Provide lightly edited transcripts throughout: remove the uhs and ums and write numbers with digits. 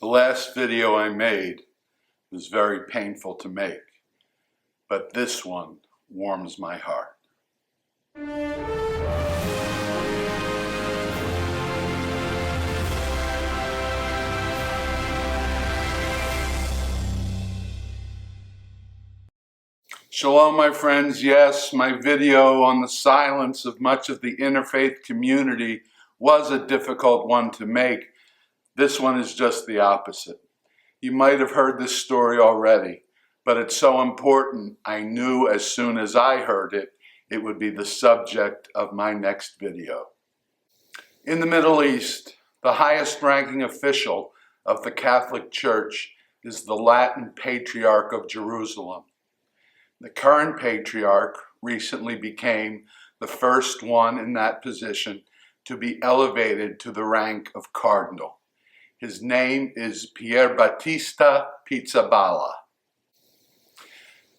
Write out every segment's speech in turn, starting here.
The last video I made was very painful to make, but this one warms my heart. Shalom, my friends. Yes, my video on the silence of much of the interfaith community was a difficult one to make. This one is just the opposite. You might have heard this story already, but it's so important, I knew as soon as I heard it, it would be the subject of my next video. In the Middle East, the highest ranking official of the Catholic Church is the Latin Patriarch of Jerusalem. The current Patriarch recently became the first one in that position to be elevated to the rank of Cardinal. His name is Pier Battista Pizzaballa.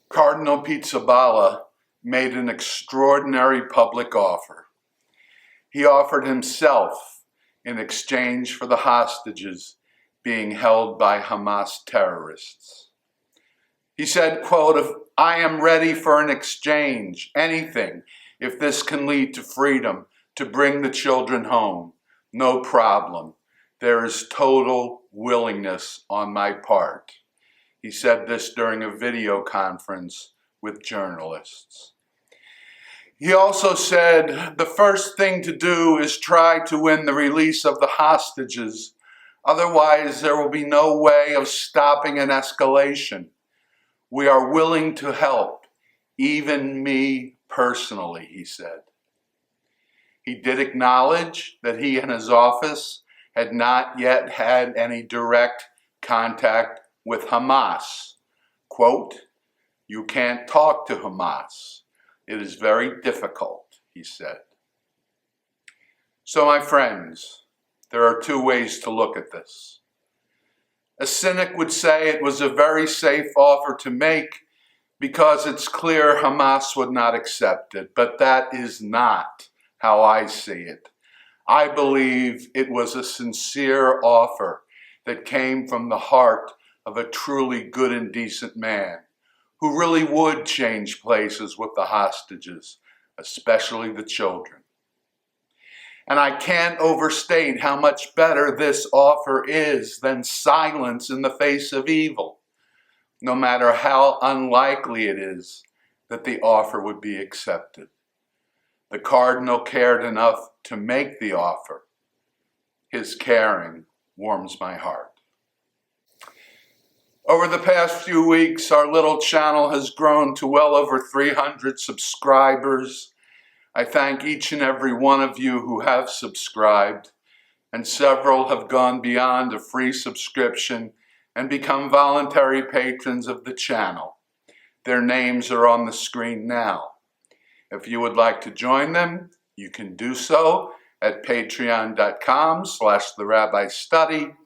Cardinal Pizzaballa made an extraordinary public offer. He offered himself in exchange for the hostages being held by Hamas terrorists. He said, quote, "I am ready for an exchange, anything, if this can lead to freedom, to bring the children home. No problem. There is total willingness on my part." He said this during a video conference with journalists. He also said, the first thing to do is try to win the release of the hostages. Otherwise, there will be no way of stopping an escalation. We are willing to help, even me personally, he said. He did acknowledge that he and his office had not yet had any direct contact with Hamas. Quote, "You can't talk to Hamas. It is very difficult," he said. So my friends, there are two ways to look at this. A cynic would say it was a very safe offer to make because it's clear Hamas would not accept it, but that is not how I see it. I believe it was a sincere offer that came from the heart of a truly good and decent man who really would change places with the hostages, especially the children. And I can't overstate how much better this offer is than silence in the face of evil, no matter how unlikely it is that the offer would be accepted. The Cardinal cared enough to make the offer. His caring warms my heart. Over the past few weeks, our little channel has grown to well over 300 subscribers. I thank each and every one of you who have subscribed, and several have gone beyond a free subscription and become voluntary patrons of the channel. Their names are on the screen now. If you would like to join them, you can do so at patreon.com/therabbistudy.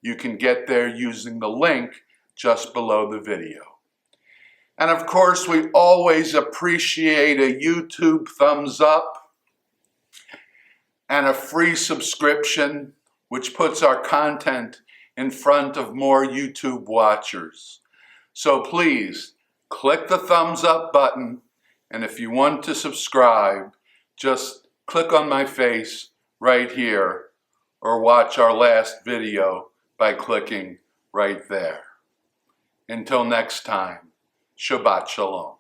You can get there using the link just below the video. And of course, we always appreciate a YouTube thumbs up and a free subscription, which puts our content in front of more YouTube watchers. So please, click the thumbs up button, and if you want to subscribe, just click on my face right here, or watch our last video by clicking right there. Until next time, Shabbat Shalom.